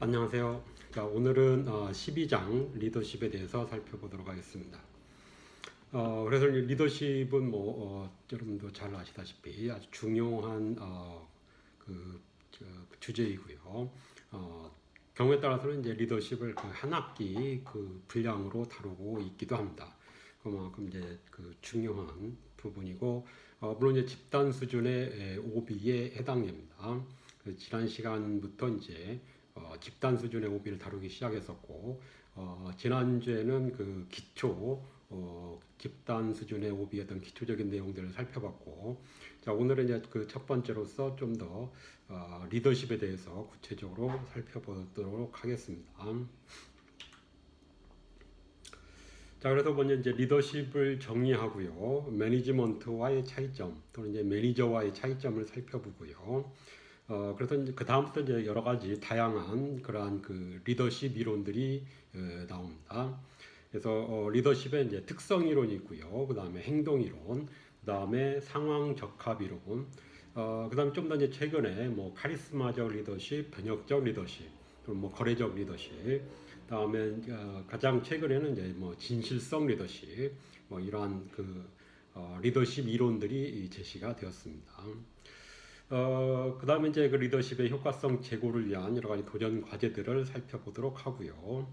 안녕하세요. 자, 오늘은 12장 리더십에 대해서 살펴보도록 하겠습니다. 그래서 리더십은 여러분도 잘 아시다시피 아주 중요한 그 주제이고요. 경우에 따라서는 이제 리더십을 한 학기 분량으로 다루고 있기도 합니다. 그만큼 이제 중요한 부분이고, 물론 이제 집단 수준의 OB에 해당됩니다. 지난 시간부터 이제 집단 수준의 오비를 다루기 시작했었고, 지난주에는 기초 집단 수준의 오비의 어떤 기초적인 내용들을 살펴봤고, 자, 오늘은 이제 첫 번째로서 좀 더 리더십에 대해서 구체적으로 살펴보도록 하겠습니다. 자, 그래서 먼저 이제 리더십을 정리하고요, 매니지먼트와의 차이점 또는 이제 매니저와의 차이점을 살펴보고요. 그래서 이제 그 다음부터 이제 여러 가지 다양한 그러한 리더십 이론들이 나옵니다. 그래서 리더십의 이제 특성 이론이 있고요. 그 다음에 행동 이론, 그 다음에 상황 적합 이론, 그 다음에 좀 더 이제 최근에 카리스마적 리더십, 변혁적 리더십, 또는 거래적 리더십, 다음에 가장 최근에는 이제 진실성 리더십, 이러한 리더십 이론들이 제시가 되었습니다. 그 다음에 이제 리더십의 효과성 제고를 위한 여러 가지 도전 과제들을 살펴보도록 하고요.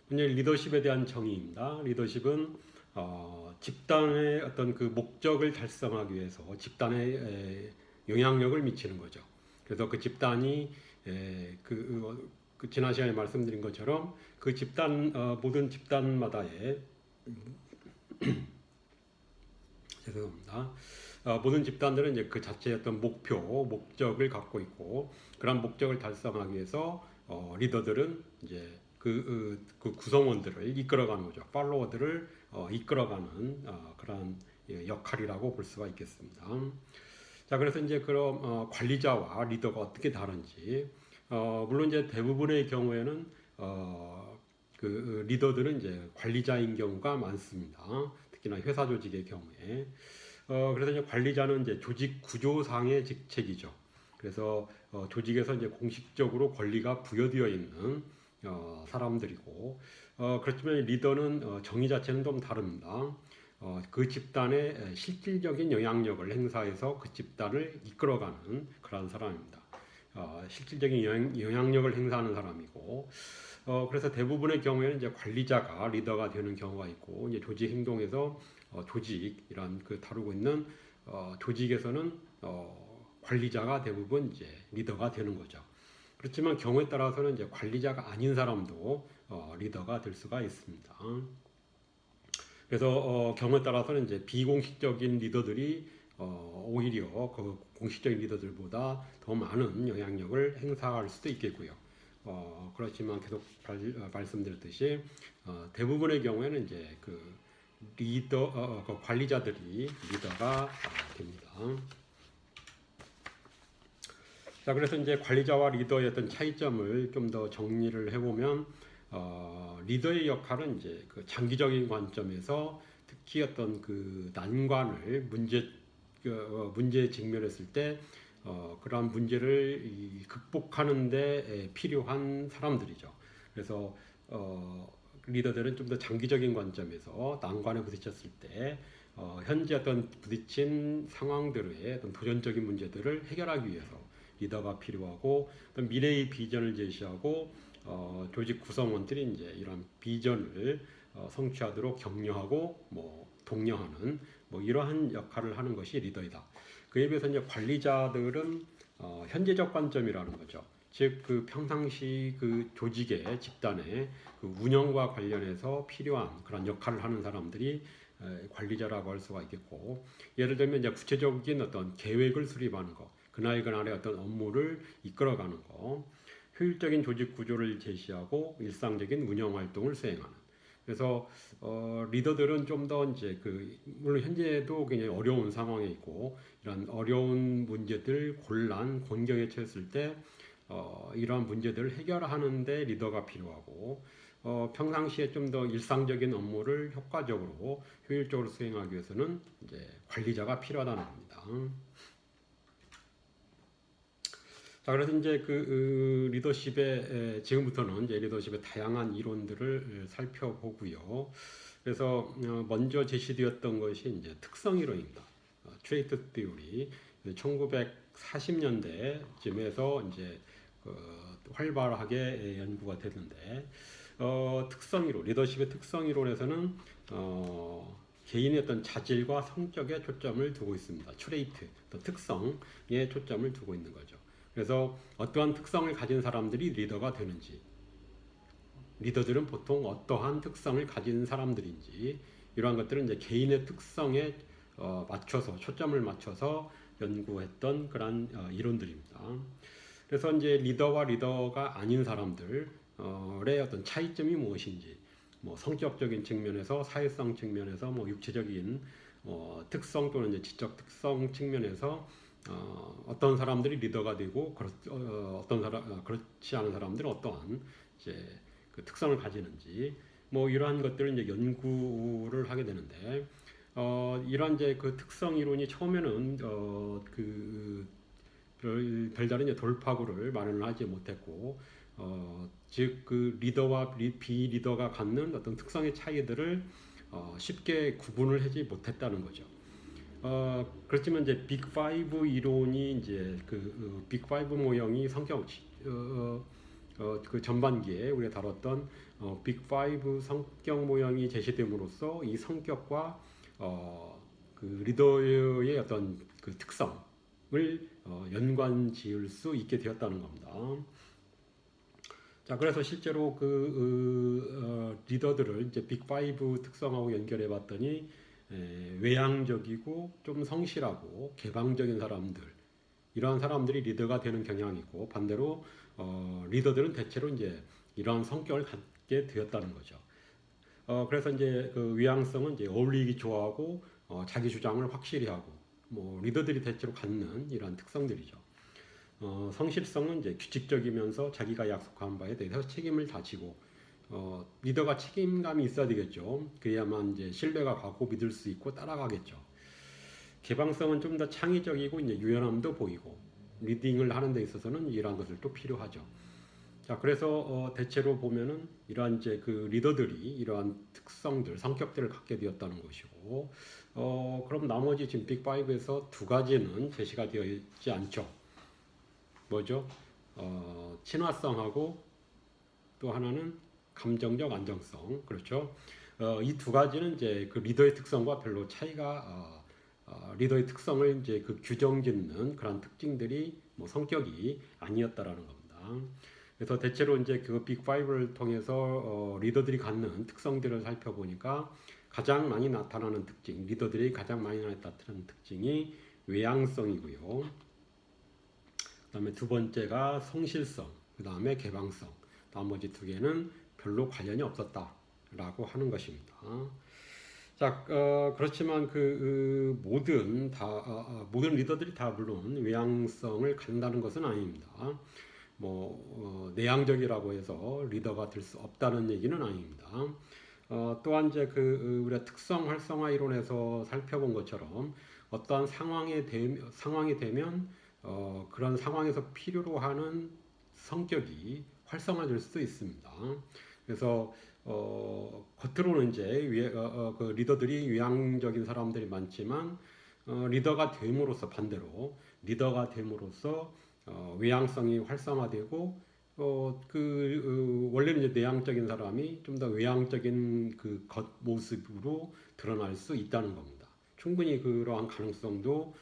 이제 리더십에 대한 정의입니다. 리더십은 집단의 어떤 목적을 달성하기 위해서 집단에 영향력을 미치는 거죠. 그래서 그 집단이 지난 시간에 말씀드린 것처럼 그 집단 모든 집단마다의 죄송합니다. 모든 집단들은 이제 그 자체의 어떤 목적을 갖고 있고, 그런 목적을 달성하기 위해서 리더들은 이제 그 구성원들을 이끌어가는 거죠. 팔로워들을 이끌어가는 그런 역할이라고 볼 수가 있겠습니다. 자, 그래서 이제 그럼 관리자와 리더가 어떻게 다른지, 물론 이제 대부분의 경우에는 리더들은 이제 관리자인 경우가 많습니다. 특히나 회사 조직의 경우에. 그래서 이제 관리자는 이제 조직 구조상의 직책이죠. 그래서 조직에서 이제 공식적으로 권리가 부여되어 있는 사람들이고, 그렇지만 리더는 정의 자체는 좀 다릅니다. 그 집단의 실질적인 영향력을 행사해서 그 집단을 이끌어가는 그런 사람입니다. 실질적인 영향력을 행사하는 사람이고, 그래서 대부분의 경우에는 이제 관리자가 리더가 되는 경우가 있고, 이제 조직 행동에서 조직 이런 다루고 있는 조직에서는 관리자가 대부분 이제 리더가 되는 거죠. 그렇지만 경우에 따라서는 이제 관리자가 아닌 사람도 리더가 될 수가 있습니다. 그래서 경우에 따라서는 이제 비공식적인 리더들이 오히려 공식적인 리더들보다 더 많은 영향력을 행사할 수도 있겠고요. 그렇지만 계속 말씀드렸듯이 대부분의 경우에는 이제 관리자들이 리더가 됩니다. 자, 그래서 이제 관리자와 리더의 어떤 차이점을 좀 더 정리를 해보면, 리더의 역할은 이제 장기적인 관점에서 특히 어떤 난관을 문제에 직면했을 때 그러한 문제를 극복하는 데 필요한 사람들이죠. 그래서 리더들은 좀 더 장기적인 관점에서 난관에 부딪혔을 때 현재 어떤 부딪힌 상황들의 어떤 도전적인 문제들을 해결하기 위해서 리더가 필요하고, 어떤 미래의 비전을 제시하고 조직 구성원들이 이제 이런 비전을 성취하도록 격려하고 독려하는 이러한 역할을 하는 것이 리더이다. 그에 비해서 이제 관리자들은 현재적 관점이라는 거죠. 즉 평상시 조직의 집단의 운영과 관련해서 필요한 그런 역할을 하는 사람들이 관리자라고 할 수가 있겠고, 예를 들면 이제 구체적인 어떤 계획을 수립하는 것, 그날의 어떤 업무를 이끌어가는 것, 효율적인 조직 구조를 제시하고 일상적인 운영 활동을 수행하는. 그래서 리더들은 좀 더 이제 물론 현재도 굉장히 어려운 상황에 있고, 이런 어려운 문제들, 곤란, 곤경에 처했을 때 이러한 문제들을 해결하는데 리더가 필요하고, 평상시에 좀 더 일상적인 업무를 효과적으로 효율적으로 수행하기 위해서는 이제 관리자가 필요하다는 겁니다. 자, 그래서 이제 리더십의 지금부터는 이제 리더십의 다양한 이론들을 살펴보고요. 그래서 먼저 제시되었던 것이 이제 특성 이론입니다. 트레이트 티오리. 1940년대쯤에서 이제 활발하게 연구가 됐는데 특성 이론, 리더십의 특성 이론에서는 개인의 어떤 자질과 성격에 초점을 두고 있습니다. 트레이트, 특성에 초점을 두고 있는 거죠. 그래서 어떠한 특성을 가진 사람들이 리더가 되는지, 리더들은 보통 어떠한 특성을 가진 사람들인지, 이러한 것들은 이제 개인의 특성에 맞춰서 초점을 맞춰서 연구했던 그런 이론들입니다. 그래서 이제 리더와 리더가 아닌 사람들의 어떤 차이점이 무엇인지, 뭐 성격적인 측면에서, 사회성 측면에서, 뭐 육체적인 특성 또는 이제 지적 특성 측면에서 어떤 사람들이 리더가 되고 어떤 사람 그렇지 않은 사람들은 어떠한 이제 그 특성을 가지는지, 뭐 이러한 것들을 이제 연구를 하게 되는데 이러한 이제 그 특성 이론이 처음에는 별다른 이제 돌파구를 마련을 하지 못했고 즉 그 리더와 비리더가 갖는 어떤 특성의 차이들을 쉽게 구분을 하지 못했다는 거죠. 그렇지만 이제 빅 파이브 이론이 이제 빅 파이브 모형이 성격 그 전반기에 우리가 다뤘던 빅 파이브 성격 모형이 제시됨으로써 이 성격과 그 리더의 어떤 그 특성을 연관 지을 수 있게 되었다는 겁니다. 자, 그래서 실제로 리더들을 이제 빅 파이브 특성하고 연결해 봤더니 외향적이고 좀 성실하고 개방적인 사람들, 이러한 사람들이 리더가 되는 경향이 있고, 반대로 리더들은 대체로 이제 이러한 성격을 갖게 되었다는 거죠. 그래서 이제 그 외향성은 이제 어울리기 좋아하고 자기 주장을 확실히 하고, 뭐 리더들이 대체로 갖는 이러한 특성들이죠. 성실성은 이제 규칙적이면서 자기가 약속한 바에 대해서 책임을 다지고, 리더가 책임감이 있어야 되겠죠. 그래야만 이제 신뢰가 가고 믿을 수 있고 따라가겠죠. 개방성은 좀 더 창의적이고 이제 유연함도 보이고, 리딩을 하는 데 있어서는 이러한 것들도 필요하죠. 자, 그래서 대체로 보면은 이러한 이제 그 리더들이 이러한 특성들, 성격들을 갖게 되었다는 것이고, 그럼 나머지 지금 빅5에서 두 가지는 제시가 되어 있지 않죠. 뭐죠? 친화성하고 또 하나는 감정적 안정성. 그렇죠? 이 두 가지는 이제 그 리더의 특성과 별로 차이가 리더의 특성을 이제 그 규정짓는 그런 특징들이 뭐 성격이 아니었다라는 겁니다. 그래서 대체로 이제 그 빅5를 통해서 리더들이 갖는 특성들을 살펴보니까 가장 많이 나타나는 특징, 리더들이 가장 많이 나타나는 특징이 외향성이고요. 그다음에 두 번째가 성실성, 그다음에 개방성. 나머지 두 개는 별로 관련이 없었다라고 하는 것입니다. 자, 그렇지만 모든 리더들이 다 물론 외향성을 갖는다는 것은 아닙니다. 내향적이라고 해서 리더가 될 수 없다는 얘기는 아닙니다. 또한 이제 우리가 특성 활성화 이론에서 살펴본 것처럼 어떠한 상황이 되면 그런 상황에서 필요로 하는 성격이 활성화될 수도 있습니다. 그래서 겉으로는 이제 그 리더들이 외향적인 사람들이 많지만 리더가 됨으로써 반대로 리더가 됨으로써 외향성이 활성화되고 원래는 이제 내향적인 사람이 좀 더 외향적인 그 겉모습으로 드러날 수 있다는 겁니다. 충분히 그러한 가능성도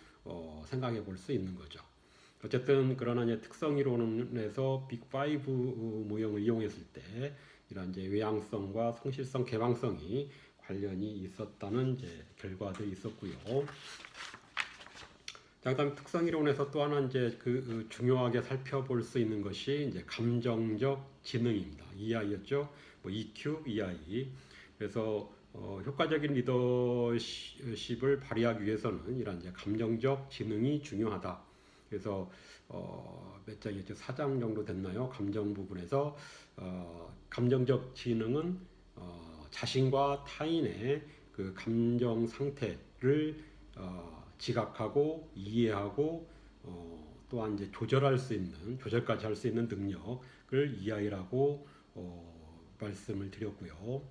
생각해 볼 수 있는 거죠. 어쨌든 그러나 이제 특성 이론에서 빅5 모형을 이용했을 때 이런 이제 외향성과 성실성, 개방성이 관련이 있었다는 이제 결과들이 있었고요. 자, 그다음 특성 이론에서 또 하나 이제 중요하게 살펴볼 수 있는 것이 이제 감정적 지능입니다. EI였죠. 뭐 EQ, EI. 그래서 효과적인 리더십을 발휘하기 위해서는 이런 이제 감정적 지능이 중요하다. 그래서 몇 장이었죠? 4장 정도 됐나요? 감정 부분에서 감정적 지능은 자신과 타인의 그 감정 상태를 지각하고 이해하고 또한 이제 조절까지 할 수 있는 능력을 EI라고 말씀을 드렸고요.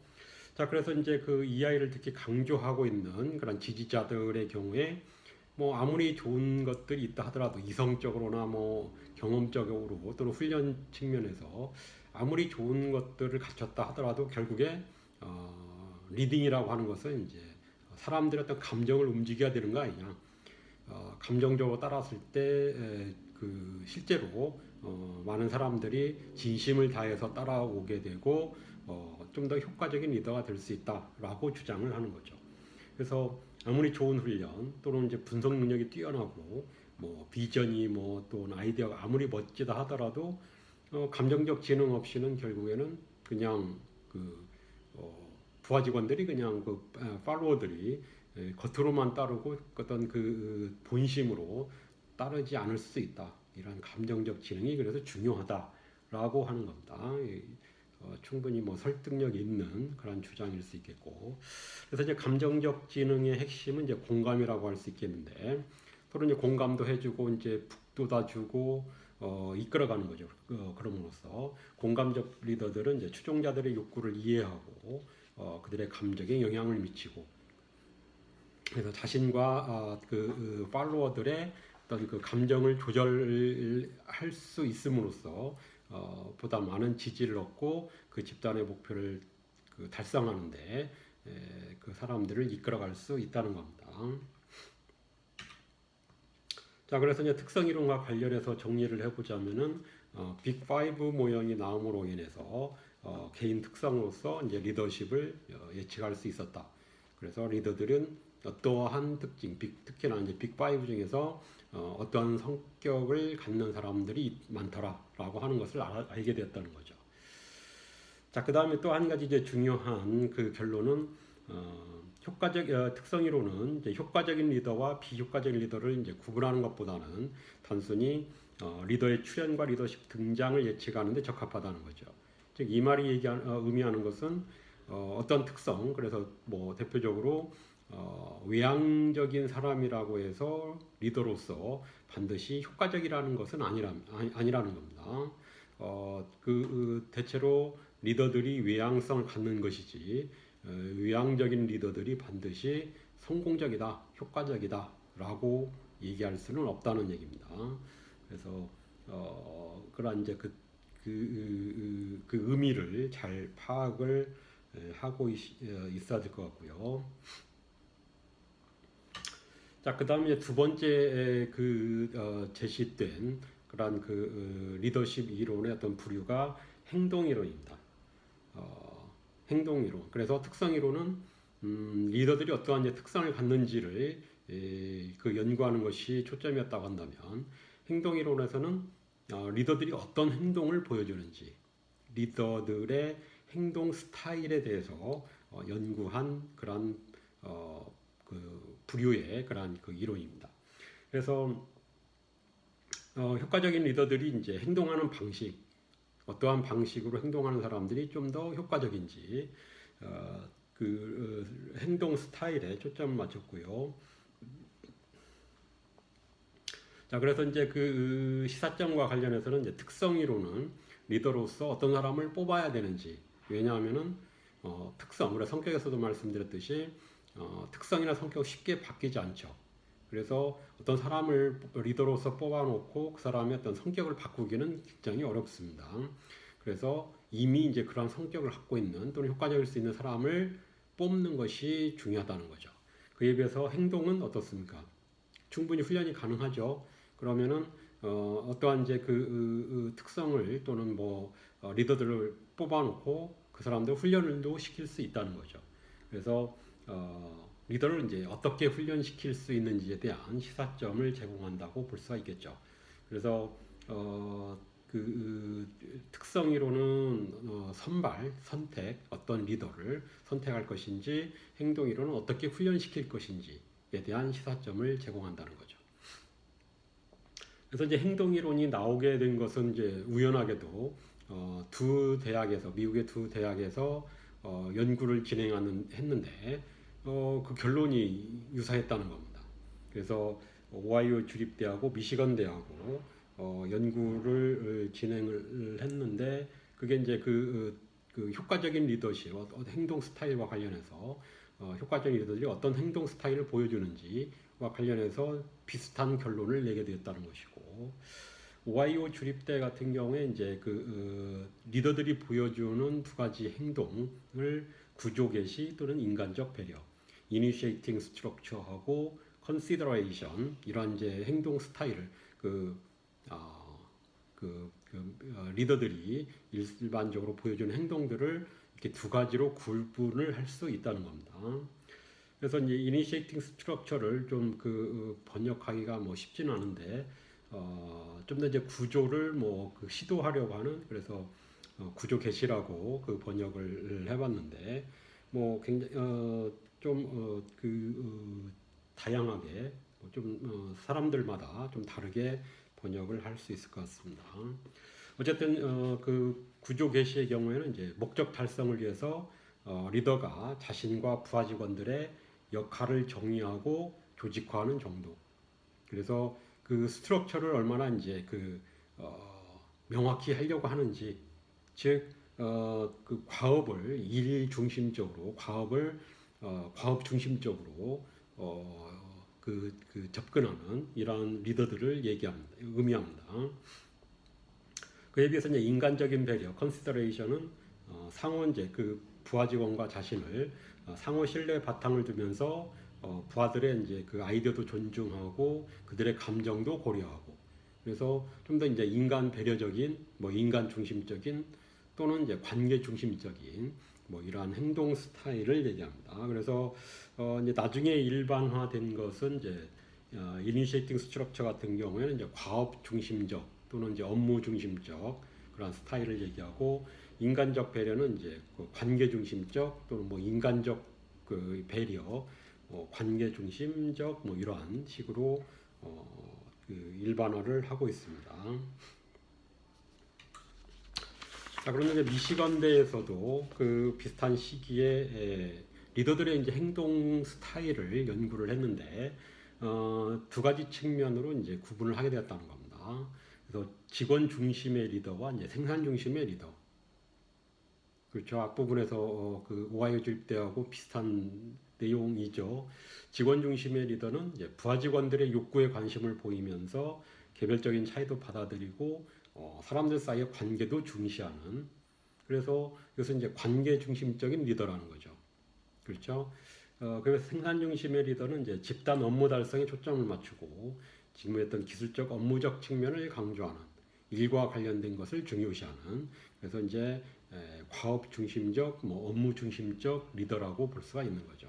자, 그래서 이제 그 EI를 특히 강조하고 있는 그런 지지자들의 경우에 뭐 아무리 좋은 것들이 있다 하더라도 이성적으로나 뭐 경험적으로 또는 훈련 측면에서 아무리 좋은 것들을 갖췄다 하더라도 결국에 리딩이라고 하는 것은 이제 사람들의 어떤 감정을 움직여야 되는 거 아니냐. 감정적으로 따랐을 때 그 실제로 많은 사람들이 진심을 다해서 따라오게 되고 좀 더 효과적인 리더가 될 수 있다라고 주장을 하는 거죠. 그래서 아무리 좋은 훈련 또는 이제 분석 능력이 뛰어나고 뭐 비전이 뭐 또는 아이디어가 아무리 멋지다 하더라도 감정적 지능 없이는 결국에는 그냥 그 부하 직원들이 그냥 그 팔로워들이 겉으로만 따르고 어떤 그 본심으로 따르지 않을 수 있다. 이런 감정적 지능이 그래서 중요하다라고 하는 겁니다. 충분히 뭐 설득력 있는 그런 주장일 수 있겠고, 그래서 이제 감정적 지능의 핵심은 이제 공감이라고 할 수 있겠는데, 서로 이제 공감도 해주고 이제 북돋아주고 이끌어가는 거죠. 그럼으로써 공감적 리더들은 이제 추종자들의 욕구를 이해하고 그들의 감정에 영향을 미치고, 그래서 자신과 그 팔로워들의 어떤 그 감정을 조절할 수 있음으로써 보다 많은 지지를 얻고 그 집단의 목표를 그 달성하는데 그 사람들을 이끌어갈 수 있다는 겁니다. 자, 그래서 이제 특성 이론과 관련해서 정리를 해보자면은 빅 5 모형이 나옴으로 인해서 개인 특성으로서 이제 리더십을 예측할 수 있었다. 그래서 리더들은 어떠한 특징, 특히나 이제 빅 5 중에서 어떠한 성격을 갖는 사람들이 많더라라고 하는 것을 알게 되었다는 거죠. 자, 그 다음에 또 한 가지 이제 중요한 그 결론은 특성 이론은 이제 효과적인 리더와 비효과적인 리더를 이제 구분하는 것보다는 단순히 리더의 출현과 리더십 등장을 예측하는데 적합하다는 거죠. 즉 이 말이 의미하는 것은 어떤 특성, 그래서 뭐 대표적으로 외향적인 사람이라고 해서 리더로서 반드시 효과적이라는 것은 아니라는 겁니다. 대체로 리더들이 외향성을 갖는 것이지 외향적인 리더들이 반드시 성공적이다, 효과적이다라고 얘기할 수는 없다는 얘기입니다. 그래서 그런 이제 그 의미를 잘 파악을 하고 있어야 될 것 같고요. 자, 그 다음에 두 번째 제시된 그런 리더십 이론의 어떤 부류가 행동 이론입니다. 행동 이론. 그래서 특성 이론은 리더들이 어떠한 이제 특성을 갖는지를 연구하는 것이 초점이었다고 한다면, 행동 이론에서는 리더들이 어떤 행동을 보여주는지, 리더들의 행동 스타일에 대해서 연구한 그런 부류의 그런 이론입니다. 그래서 효과적인 리더들이 이제 행동하는 방식, 어떠한 방식으로 행동하는 사람들이 좀 더 효과적인지 행동 스타일에 초점을 맞췄고요. 자, 그래서 이제 시사점과 관련해서는 이제 특성 이론은 리더로서 어떤 사람을 뽑아야 되는지, 왜냐하면은 특성, 우리가 성격에서도 말씀드렸듯이 특성이나 성격 쉽게 바뀌지 않죠. 그래서 어떤 사람을 리더로서 뽑아놓고 그 사람의 어떤 성격을 바꾸기는 굉장히 어렵습니다. 그래서 이미 이제 그런 성격을 갖고 있는 또는 효과적일 수 있는 사람을 뽑는 것이 중요하다는 거죠. 그에 비해서 행동은 어떻습니까? 충분히 훈련이 가능하죠. 그러면은 어떠한 이제 특성을 또는 리더들을 뽑아놓고 그 사람들 훈련도 시킬 수 있다는 거죠. 그래서 리더를 이제 어떻게 훈련시킬 수 있는지에 대한 시사점을 제공한다고 볼 수가 있겠죠. 그래서 특성 이론은 선택, 어떤 리더를 선택할 것인지, 행동 이론은 어떻게 훈련시킬 것인지에 대한 시사점을 제공한다는 거죠. 그래서 이제 행동 이론이 나오게 된 것은 이제 우연하게도 미국의 두 대학에서 연구를 했는데 그 결론이 유사했다는 겁니다. 그래서 오하이오 주립대하고 미시건대하고 연구를 진행을 했는데 그게 이제 그 효과적인 리더십, 행동 스타일과 관련해서 효과적인 리더들이 어떤 행동 스타일을 보여주는지와 관련해서 비슷한 결론을 내게 되었다는 것이고 오하이오 주립대 같은 경우에 이제 리더들이 보여주는 두 가지 행동을 구조 개시 또는 인간적 배려, 이니시에이팅 스트럭처하고 컨시더레이션 이러한 이제 행동 스타일을 리더들이 일반적으로 보여주는 행동들을 이렇게 두 가지로 구분을 할 수 있다는 겁니다. 그래서 이제 이니시에이팅 스트럭처를 좀 번역하기가 뭐 쉽지는 않은데 좀 더 이제 구조를 시도하려고 하는 그래서 구조 개시라고 그 번역을 해봤는데 뭐 굉장히 다양하게 좀 사람들마다 좀 다르게 번역을 할 수 있을 것 같습니다. 어쨌든 그 구조 개시의 경우에는 이제 목적 달성을 위해서 리더가 자신과 부하 직원들의 역할을 정의하고 조직화하는 정도. 그래서 그 스트럭처를 얼마나 이제 명확히 하려고 하는지, 즉 그 과업을 일 중심적으로 과업 중심적으로 접근하는 이러한 리더들을 의미합니다. 그에 비해서 이제 인간적인 배려, 컨시더레이션은 상호 이제 그 부하 직원과 자신을 상호 신뢰 바탕을 두면서 부하들의 이제 그 아이디어도 존중하고 그들의 감정도 고려하고 그래서 좀 더 이제 인간 배려적인 인간 중심적인 또는 이제 관계 중심적인 이러한 행동 스타일을 얘기합니다. 그래서 이제 나중에 일반화된 것은 이제 이니시에이팅 스트럭처 같은 경우에는 이제 과업 중심적 또는 이제 업무 중심적 그런 스타일을 얘기하고 인간적 배려는 이제 관계 중심적 또는 인간적 배려, 관계 중심적 이러한 식으로 일반화를 하고 있습니다. 자, 그러면 이제 미시건대에서도 그 비슷한 시기에 리더들의 이제 행동 스타일을 연구를 했는데 두 가지 측면으로 이제 구분을 하게 되었다는 겁니다. 그래서 직원 중심의 리더와 이제 생산 중심의 리더. 그렇죠. 앞부분에서 그 오하이오 주립대하고 비슷한 내용이죠. 직원 중심의 리더는 이제 부하 직원들의 욕구에 관심을 보이면서 개별적인 차이도 받아들이고 사람들 사이의 관계도 중시하는 그래서 이것은 이제 관계 중심적인 리더라는 거죠. 그렇죠. 그래서 생산 중심의 리더는 이제 집단 업무 달성에 초점을 맞추고 지금의 어떤 기술적 업무적 측면을 강조하는 일과 관련된 것을 중요시하는 그래서 이제 과업 중심적 업무 중심적 리더라고 볼 수가 있는 거죠.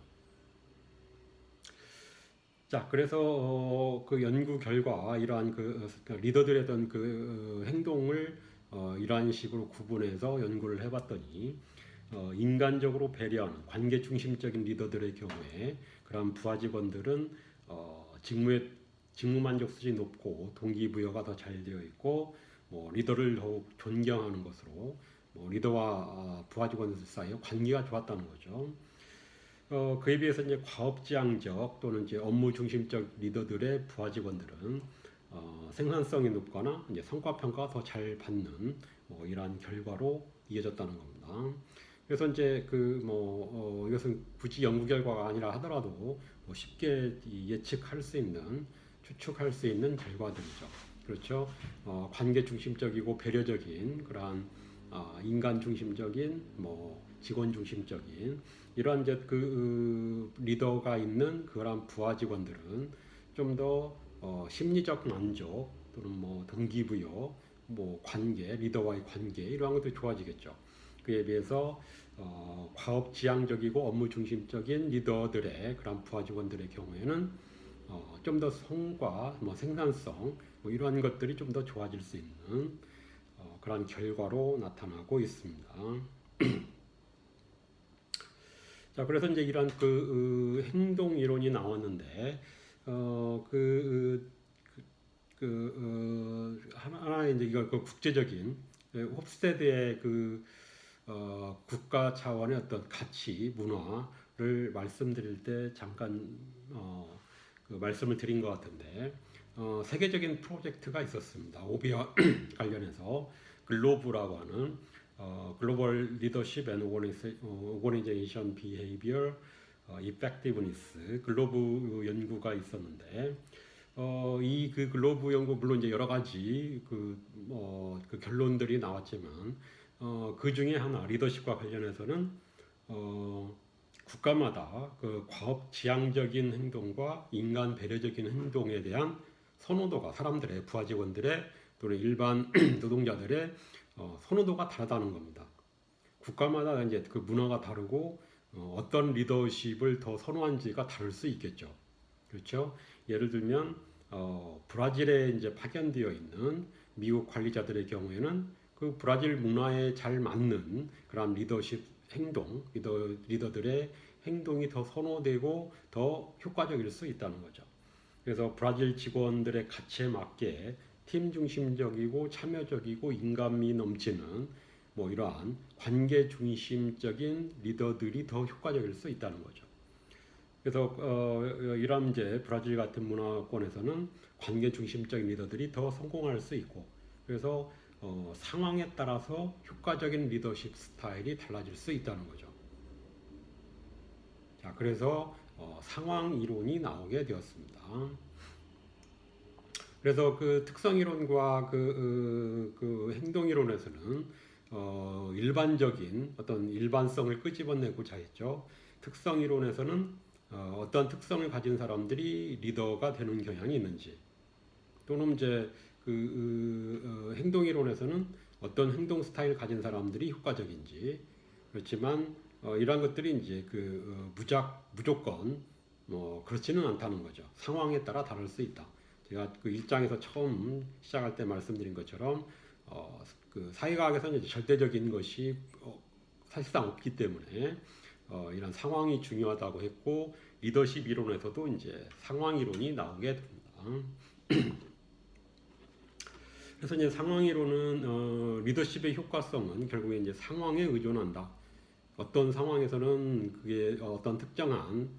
자, 그래서 그 연구 결과 이러한 리더들의 어떤 행동을 이러한 식으로 구분해서 연구를 해봤더니 인간적으로 배려하는 관계 중심적인 리더들의 경우에 그런 부하 직원들은 직무 만족도가 높고 동기부여가 더 잘 되어 있고 리더를 더욱 존경하는 것으로 리더와 부하 직원들 사이의 관계가 좋았다는 거죠. 그에 비해서 이제 과업지향적 또는 이제 업무 중심적 리더들의 부하 직원들은 생산성이 높거나 이제 성과 평가가 더 잘 받는 이러한 결과로 이어졌다는 겁니다. 그래서 이제 이것은 굳이 연구 결과가 아니라 하더라도 쉽게 예측할 수 있는 추측할 수 있는 결과들이죠. 그렇죠. 관계 중심적이고 배려적인 그러한 인간 중심적인 직원 중심적인 이러한 이제 리더가 있는 그러한 부하 직원들은 좀 더 심리적 만족 또는 동기부여 관계 리더와의 관계 이러한 것도 좋아지겠죠. 그에 비해서 과업지향적이고 업무 중심적인 리더들의 그런 부하 직원들의 경우에는 좀 더 성과, 생산성 이러한 것들이 좀 더 좋아질 수 있는 그런 결과로 나타나고 있습니다. 자, 그래서 이제 이런 행동 이론이 나왔는데 하나의 이제 이거 국제적인 홉스테드의 국가 차원의 어떤 가치 문화를 말씀드릴 때 잠깐 그 말씀을 드린 것 같은데 세계적인 프로젝트가 있었습니다. 오비와 관련해서 글로브라고 하는 글로벌 리더십 앤 오거니제이션 비헤이비어 이펙티브니스 글로브 연구가 있었는데 이 그 글로브 연구 물론 이제 여러 가지 그 결론들이 나왔지만 그 중에 하나 리더십과 관련해서는 국가마다 그 과업 지향적인 행동과 인간 배려적인 행동에 대한 선호도가 사람들의 부하 직원들의 또는 일반 노동자들의 선호도가 다르다는 겁니다. 국가마다 이제 그 문화가 다르고 어떤 리더십을 더 선호한지가 다를 수 있겠죠. 그렇죠? 예를 들면 브라질에 이제 파견되어 있는 미국 관리자들의 경우에는 그 브라질 문화에 잘 맞는 그런 리더십 행동, 리더들의 행동이 더 선호되고 더 효과적일 수 있다는 거죠. 그래서 브라질 직원들의 가치에 맞게 팀 중심적이고 참여적이고 인간미 넘치는 뭐 이러한 관계 중심적인 리더들이 더 효과적일 수 있다는 거죠. 그래서 이런 이제 브라질 같은 문화권에서는 관계 중심적인 리더들이 더 성공할 수 있고, 그래서 상황에 따라서 효과적인 리더십 스타일이 달라질 수 있다는 거죠. 자, 그래서 상황 이론이 나오게 되었습니다. 그래서 그 특성 이론과 그 행동 이론에서는 일반적인 어떤 일반성을 끄집어내고자 했죠. 특성 이론에서는 어떤 특성을 가진 사람들이 리더가 되는 경향이 있는지, 또는 이제 행동 이론에서는 어떤 행동 스타일 가진 사람들이 효과적인지. 그렇지만 이러한 것들이 이제 무조건 그렇지는 않다는 거죠. 상황에 따라 다를 수 있다. 제가 그 1장에서 처음 시작할 때 말씀드린 것처럼 그 사회과학에서는 이제 절대적인 것이 사실상 없기 때문에 이런 상황이 중요하다고 했고, 리더십 이론에서도 이제 상황 이론이 나오게 됩니다. 그래서 이제 상황 이론은 리더십의 효과성은 결국에 이제 상황에 의존한다. 어떤 상황에서는 그게 어떤 특정한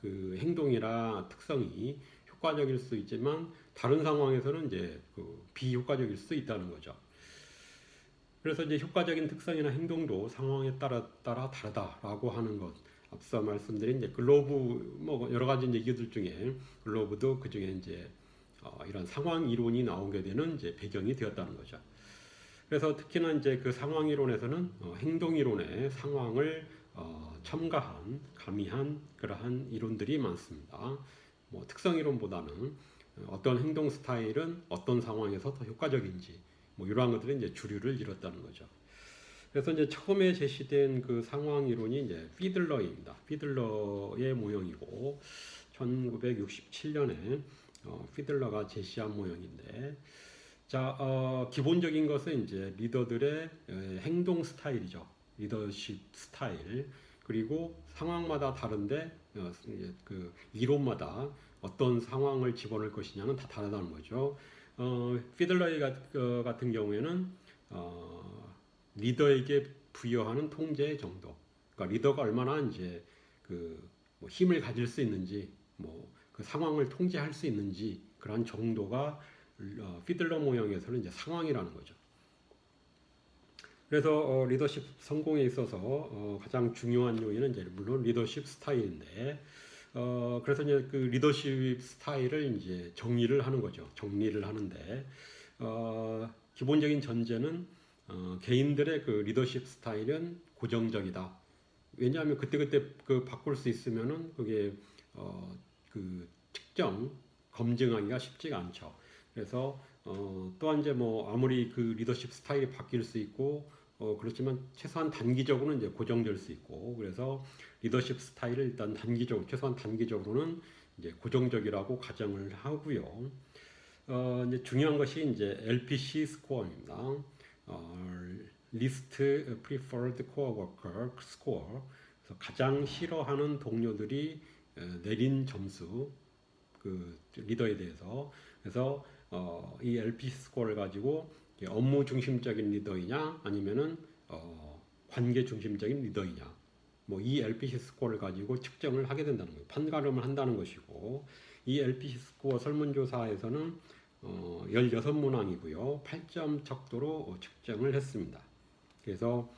그 행동이나 특성이 효과적일 수 있지만 다른 상황에서는 이제 비효과적일 수 있다는 거죠. 그래서 이제 효과적인 특성이나 행동도 상황에 따라 다르다라고 하는 것. 앞서 말씀드린 이제 글로브 뭐 여러 가지 이제 이유들 중에 글로브도 그 중에 이제 이런 상황 이론이 나오게 되는 이제 배경이 되었다는 거죠. 그래서 특히나 이제 그 상황 이론에서는 행동 이론의 상황을 첨가한, 가미한 그러한 이론들이 많습니다. 뭐 특성 이론보다는 어떤 행동 스타일은 어떤 상황에서 더 효과적인지 뭐 이러한 것들이 이제 주류를 이뤘다는 거죠. 그래서 이제 처음에 제시된 그 상황 이론이 이제 피들러입니다. 피들러의 모형이고 1967년에 피들러가 제시한 모형인데, 자 기본적인 것은 이제 리더들의 행동 스타일이죠. 리더십 스타일. 그리고 상황마다 다른데 그 이론마다 어떤 상황을 집어넣을 것이냐는 다 다르다는 거죠. 피들러의 같은 경우에는 리더에게 부여하는 통제 정도, 그러니까 리더가 얼마나 이제 뭐 힘을 가질 수 있는지, 그 상황을 통제할 수 있는지 그런 정도가 피들러 모형에서는 이제 상황이라는 거죠. 그래서 리더십 성공에 있어서 가장 중요한 요인은 이제 물론 리더십 스타일인데, 그래서 이제 그 리더십 스타일을 이제 정리를 하는 거죠. 정리를 하는데 기본적인 전제는 개인들의 그 리더십 스타일은 고정적이다. 왜냐하면 그때그때 바꿀 수 있으면은 그게 그 측정 검증하기가 쉽지가 않죠. 그래서 또한 이제 뭐 아무리 그 리더십 스타일이 바뀔 수 있고 그렇지만 최소한 단기적으로는 이제 고정될 수 있고, 그래서 리더십 스타일을 일단 최소한 단기적으로는 이제 고정적이라고 가정을 하고요. 이제 중요한 것이 이제 LPC 스코어입니다. Least Preferred Coworker 스코어. 그래서 가장 싫어하는 동료들이 내린 점수, 그 리더에 대해서. 그래서 이 LPC 스코어를 가지고 업무 중심적인 리더이냐 아니면은 관계 중심적인 리더이냐, 뭐 이 LPC 스코어를 가지고 측정을 하게 된다는 거예요. 판가름을 한다는 것이고, 이 LPC 스코어 설문조사에서는 16문항이고요. 8점 척도로 측정을 했습니다. 그래서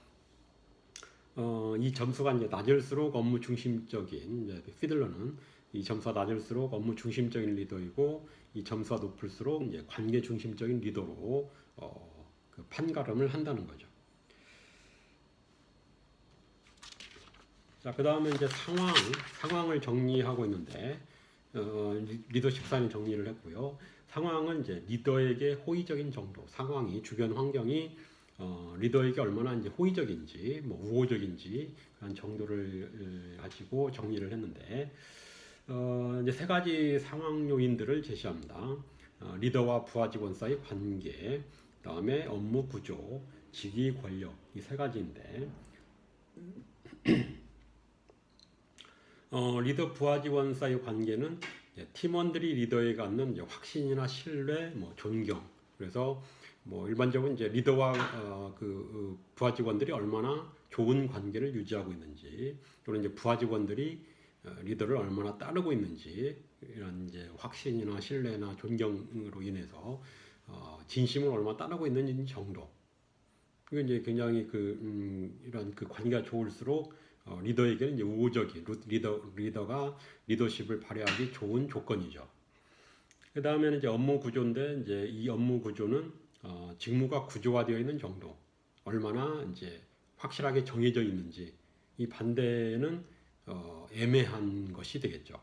이 점수가 이제 낮을수록 업무 중심적인, 피들러는 이 점수가 낮을수록 업무 중심적인 리더이고, 이 점수가 높을수록 이제 관계 중심적인 리더로 그 판가름을 한다는 거죠. 자, 그 다음에 이제 상황을 정리하고 있는데, 리더십 사인 정리를 했고요. 상황은 이제 리더에게 호의적인 정도, 상황이, 주변 환경이 리더에게 얼마나 이제 호의적인지, 뭐 우호적인지 그런 정도를 가지고 정리를 했는데, 이제 세 가지 상황 요인들을 제시합니다. 리더와 부하 직원 사이 관계, 그다음에 업무 구조, 직위 권력, 이 세 가지인데, 리더 부하 직원 사이 관계는 팀원들이 리더에 갖는 확신이나 신뢰, 뭐 존경. 그래서 뭐 일반적으로 이제 리더와 부하 직원들이 얼마나 좋은 관계를 유지하고 있는지, 또는 이제 부하 직원들이 리더를 얼마나 따르고 있는지, 이런 이제 확신이나 신뢰나 존경으로 인해서 진심을 얼마나 따르고 있는지 정도. 이게 이제 굉장히 이런 관계가 좋을수록 리더에게는 이제 우호적인 리더가 리더십을 발휘하기 좋은 조건이죠. 그 다음에는 이제 업무 구조인데, 이제 이 업무 구조는 직무가 구조화되어 있는 정도, 얼마나 이제 확실하게 정해져 있는지. 이 반대는 애매한 것이 되겠죠.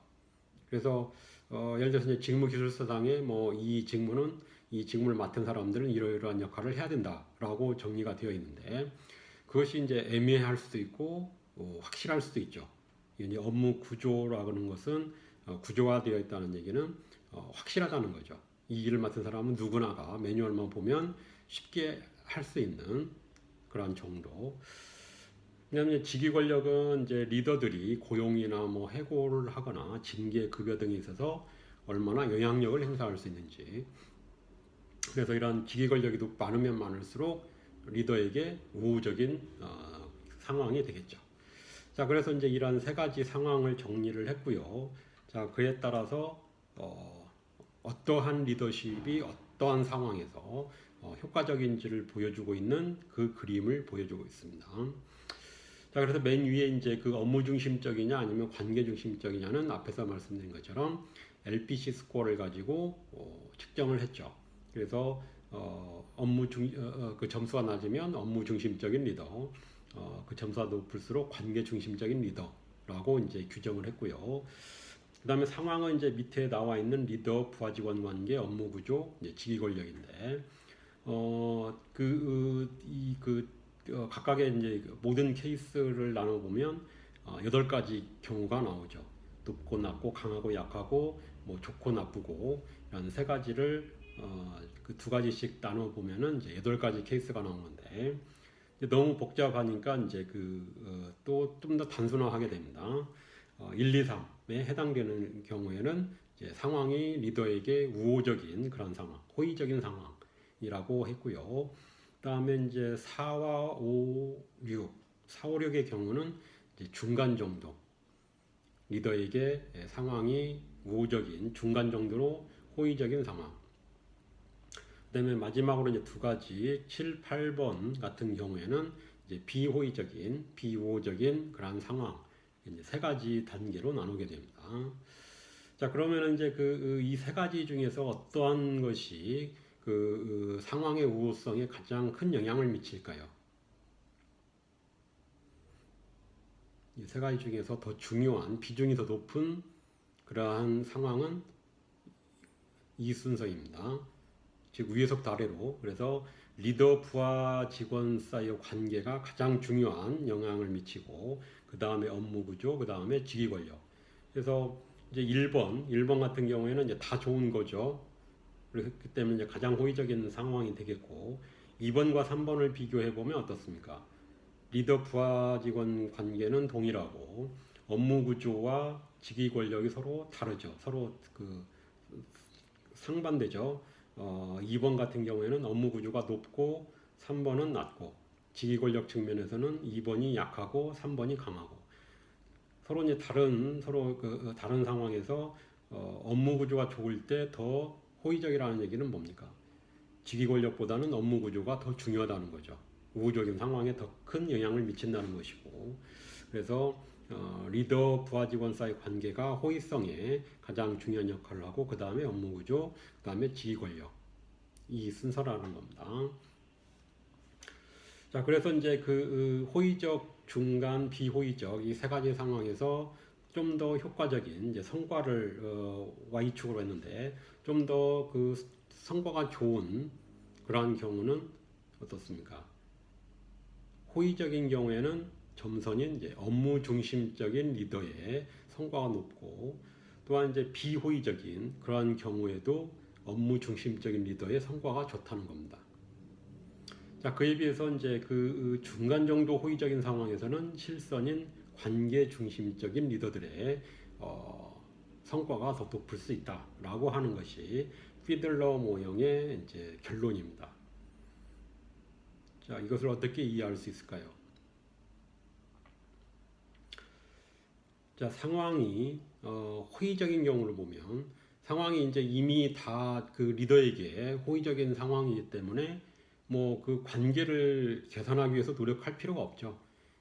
그래서 예를 들어서 이제 직무기술서상에 뭐 이 직무를 맡은 사람들은 이러이러한 역할을 해야 된다라고 정리가 되어 있는데, 그것이 이제 애매할 수도 있고 확실할 수도 있죠. 이 업무 구조라고 하는 것은 구조화되어 있다는 얘기는 확실하다는 거죠. 이 일을 맡은 사람은 누구나가 매뉴얼만 보면 쉽게 할 수 있는 그런 정도. 왜냐하면 직위 권력은 이제 리더들이 고용이나 뭐 해고를 하거나 징계, 급여 등에 있어서 얼마나 영향력을 행사할 수 있는지. 그래서 이런 직위 권력이 많으면 많을수록 리더에게 우호적인 상황이 되겠죠. 자, 그래서 이제 이런 세 가지 상황을 정리를 했고요. 자, 그에 따라서 어떠한 리더십이 어떠한 상황에서 효과적인지를 보여주고 있는 그 그림을 보여주고 있습니다. 자, 그래서 맨 위에 이제 그 업무 중심적이냐 아니면 관계 중심적이냐는 앞에서 말씀드린 것처럼 LPC 스코어를 가지고 측정을 했죠. 그래서 그 점수가 낮으면 업무 중심적인 리더, 그 점수가 높을수록 관계 중심적인 리더라고 이제 규정을 했고요. 그 다음에 상황은 이제 밑에 나와 있는 리더 부하 직원 관계, 업무 구조, 이제 직위 권력인데, 각각의 이제 모든 케이스를 나눠보면 8가지 경우가 나오죠. 높고 낮고 강하고 약하고 뭐 좋고 나쁘고, 이런 세 가지를 그 2가지씩 나눠보면은 이제 8가지 케이스가 나오는데, 너무 복잡하니까 이제 또 좀 더 단순화하게 됩니다. 1, 2, 3에 해당되는 경우에는 이제 상황이 리더에게 우호적인 그런 상황, 호의적인 상황이라고 했고요. 그다음에 이제 4와 5, 6, 4, 5, 6의 경우는 이제 중간 정도, 리더에게 상황이 우호적인 중간 정도로 호의적인 상황. 그다음에 마지막으로 이제 2가지 7, 8번 같은 경우에는 이제 비호의적인, 비우호적인 그런 상황, 이제 3가지 단계로 나누게 됩니다. 자, 그러면 이제 이 3가지 중에서 어떠한 것이 상황의 우호성에 가장 큰 영향을 미칠까요? 이 3가지 중에서 더 중요한, 비중이 더 높은 그러한 상황은 이 순서입니다. 즉 위에서부터 아래로. 그래서 리더 부하 직원 사이의 관계가 가장 중요한 영향을 미치고, 그 다음에 업무 구조, 그 다음에 직위 권력. 그래서 이제 1번 같은 경우에는 이제 다 좋은 거죠. 그렇기 때문에 이제 가장 호의적인 상황이 되겠고, 2번과 3번을 비교해 보면 어떻습니까? 리더 부하 직원 관계는 동일하고 업무 구조와 직위 권력이 서로 다르죠. 서로 상반되죠. 2번 같은 경우에는 업무 구조가 높고 3번은 낮고, 직위 권력 측면에서는 2번이 약하고 3번이 강하고, 서로 이제 다른 상황에서 업무 구조가 좋을 때 더 호의적이라는 얘기는 뭡니까? 직위 권력보다는 업무 구조가 더 중요하다는 거죠. 우호적인 상황에 더 큰 영향을 미친다는 것이고, 그래서 리더 부하 직원 사이 관계가 호의성에 가장 중요한 역할을 하고, 그 다음에 업무 구조, 그 다음에 직위 권력, 이 순서라는 겁니다. 자, 그래서 이제 그 호의적, 중간, 비호의적 이 세 가지 상황에서 좀 더 효과적인 이제 성과를 Y축으로 했는데, 좀 더 그 성과가 좋은 그러한 경우는 어떻습니까? 호의적인 경우에는 점선인 이제 업무 중심적인 리더의 성과가 높고, 또한 이제 비호의적인 그러한 경우에도 업무 중심적인 리더의 성과가 좋다는 겁니다. 자, 그에 비해서 이제 그 중간 정도 호의적인 상황에서는 실선인 관계 중심적인 리더들의 성과가 더 높을 수 있다라고 하는 것이 피들러 모형의 이제 결론입니다. 자, 이것을 어떻게 이해할 수 있을까요? 자, 상황이 호의적인 경우를 보면 상황이 이제 이미 다 그 리더에게 호의적인 상황이기 때문에 뭐 그 관계를 개선하기 위해서 노력할 필요가 없죠.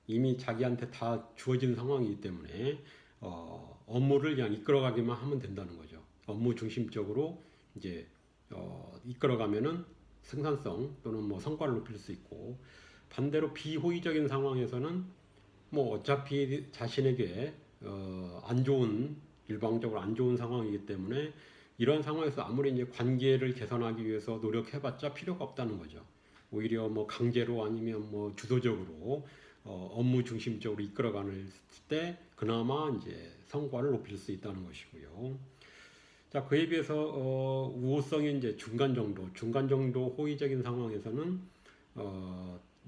이미 자기한테 다 주어진 상황이기 때문에 업무를 그냥 이끌어가기만 하면 된다는 거죠. 업무 중심적으로 이제 이끌어가면은 생산성 또는 뭐 성과를 높일 수 있고, 반대로 비호의적인 상황에서는 뭐 어차피 자신에게 안 좋은, 일방적으로 안 좋은 상황이기 때문에 이런 상황에서 아무리 이제 관계를 개선하기 위해서 노력해봤자 필요가 없다는 거죠. 오히려 뭐 강제로 아니면 뭐 주도적으로 업무 중심적으로 이끌어가는 때 그나마 이제 성과를 높일 수 있다는 것이고요. 자, 그에 비해서 우호성이 이제 중간 정도 호의적인 상황에서는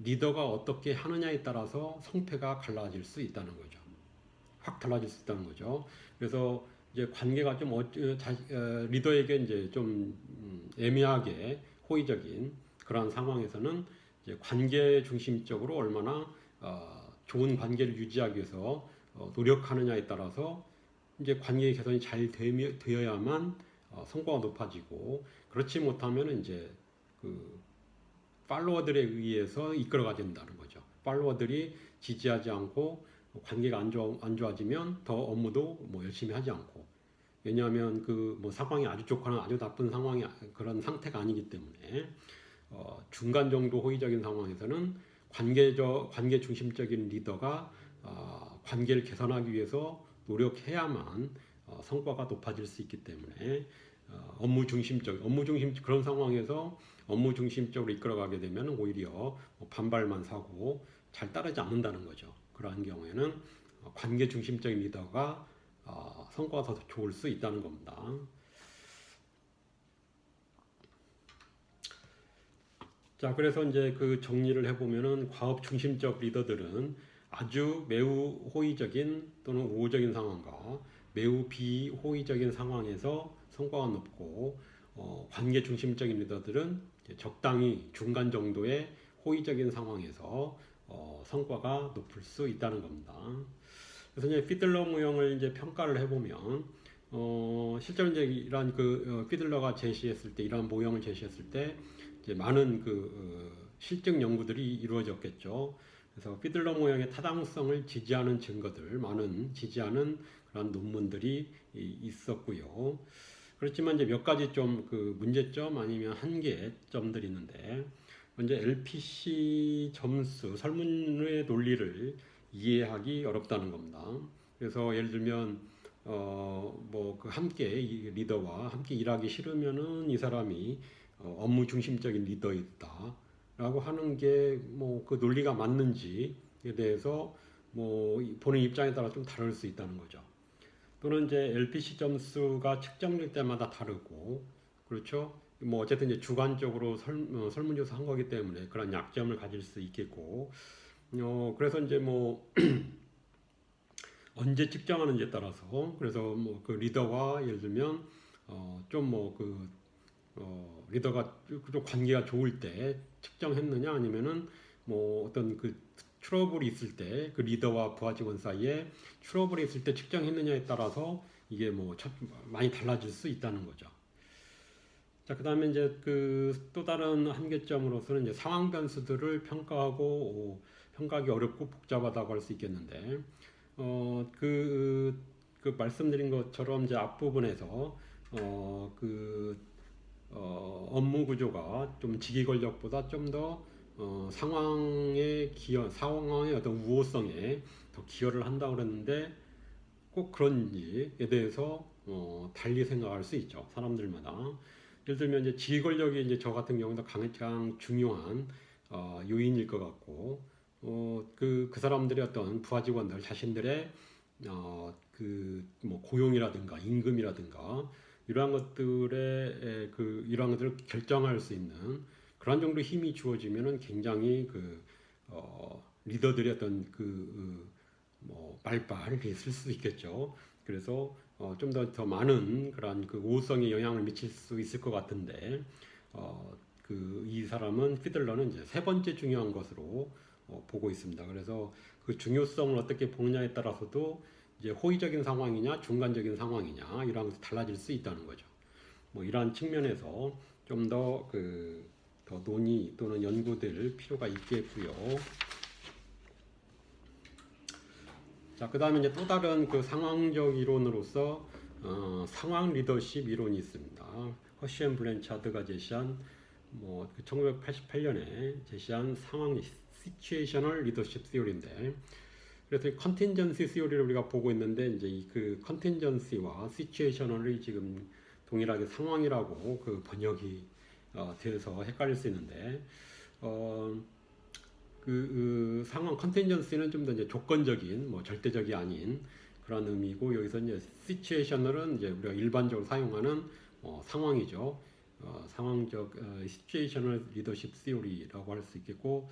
리더가 어떻게 하느냐에 따라서 성패가 갈라질 수 있다는 거죠. 확 달라질 수 있다는 거죠. 그래서 이제 관계가 좀 리더에게 이제 좀 애매하게 호의적인 그런 상황에서는 이제 관계 중심적으로 얼마나 좋은 관계를 유지하기 위해서 노력하느냐에 따라서 이제 관계 개선이 잘 되어야만 성과가 높아지고, 그렇지 못하면 이제 그 팔로워들에 의해서 이끌어가야 된다는 거죠. 팔로워들이 지지하지 않고 관계가 안 좋아지면 더 업무도 뭐 열심히 하지 않고, 왜냐하면 그 뭐 상황이 아주 좋거나 아주 나쁜 상황이 그런 상태가 아니기 때문에 중간 정도 호의적인 상황에서는 관계 중심적인 리더가 관계를 개선하기 위해서 노력해야만 성과가 높아질 수 있기 때문에 업무 중심적 그런 상황에서 업무 중심적으로 이끌어가게 되면 오히려 뭐 반발만 사고 잘 따르지 않는다는 거죠. 그러한 경우에는 관계 중심적인 리더가 성과가 더 좋을 수 있다는 겁니다. 자, 그래서 이제 그 정리를 해보면은 과업 중심적 리더들은 아주 매우 호의적인 또는 우호적인 상황과 매우 비호의적인 상황에서 성과가 높고, 관계 중심적인 리더들은 적당히 중간 정도의 호의적인 상황에서 성과가 높을 수 있다는 겁니다. 그래서 이제 피들러 모형을 이제 평가를 해보면 실제로 이제 이러한 피들러가 제시했을 때, 이러한 모형을 제시했을 때 이제 많은 실증 연구들이 이루어졌겠죠. 그래서 피들러 모형의 타당성을 지지하는 증거들, 많은 지지하는 그런 논문들이 있었고요. 그렇지만 이제 몇 가지 좀 그 문제점 아니면 한계점들이 있는데, 먼저 LPC 점수, 설문의 논리를 이해하기 어렵다는 겁니다. 그래서 예를 들면 뭐 그 함께 이 리더와 함께 일하기 싫으면은 이 사람이 업무 중심적인 리더이다라고 하는 게 뭐 그 논리가 맞는지에 대해서 뭐 보는 입장에 따라 좀 다를 수 있다는 거죠. 또는 이제 LPC 점수가 측정될 때마다 다르고, 그렇죠? 뭐 어쨌든 이제 주관적으로 설문조사 한 거기 때문에 그런 약점을 가질 수 있겠고, 그래서 이제 뭐 언제 측정하는지에 따라서, 그래서 뭐 그 리더와 예를 들면 좀 뭐 그 리더가 좀 관계가 좋을 때 측정했느냐, 아니면은 뭐 어떤 그 트러블이 있을 때 그 리더와 부하 직원 사이에 트러블이 있을 때 측정했느냐에 따라서 이게 뭐 많이 달라질 수 있다는 거죠. 자, 그다음에 이제 그 또 다른 한계점으로서는 이제 상황 변수들을 평가하기 어렵고 복잡하다고 할 수 있겠는데, 어, 그, 그 말씀드린 것처럼 이제 앞부분에서 업무 구조가 좀 직위 권력보다 좀 더 상황의 어떤 우호성에 더 기여를 한다고 그랬는데 꼭 그런지에 대해서 달리 생각할 수 있죠. 사람들마다. 예를 들면 이제 지휘 권력이 이제 저 같은 경우도 가장 중요한 요인일 것 같고, 그 사람들의 어떤 부하 직원들 자신들의 뭐 고용이라든가 임금이라든가 이러한 것들을 결정할 수 있는 그런 정도 힘이 주어지면은 굉장히 리더들의 어떤 뭐 말빨이 있을 수 있겠죠. 그래서 좀 더 많은 그런 그 우호성에 영향을 미칠 수 있을 것 같은데, 이 사람은 피들러는 이제 세 번째 중요한 것으로 보고 있습니다. 그래서 그 중요성을 어떻게 보느냐에 따라서도 이제 호의적인 상황이냐 중간적인 상황이냐 이런 것이 달라질 수 있다는 거죠. 뭐 이러한 측면에서 좀 더 논의 또는 연구될 필요가 있겠고요. 자, 그 다음에 이제 또 다른 그 상황적 이론으로서 상황 리더십 이론이 있습니다. 허쉬 앤 블랜차드가 제시한 1988년에 제시한 상황 시츄에이셔널 리더십 시오리인데, 그래서 컨틴전시 시오리를 우리가 보고 있는데 이제 그 컨틴전시와 시츄에이셔널이 지금 동일하게 상황이라고 그 번역이 되어서 헷갈릴 수 있는데, 상황 컨텐전시는 좀 더 이제 조건적인 뭐 절대적이 아닌 그런 의미고, 여기서 이제 시츄에이셔널은 이제 우리가 일반적으로 사용하는 상황이죠. 상황적 시츄에이셔널 리더십 시오리라고 할 수 있겠고,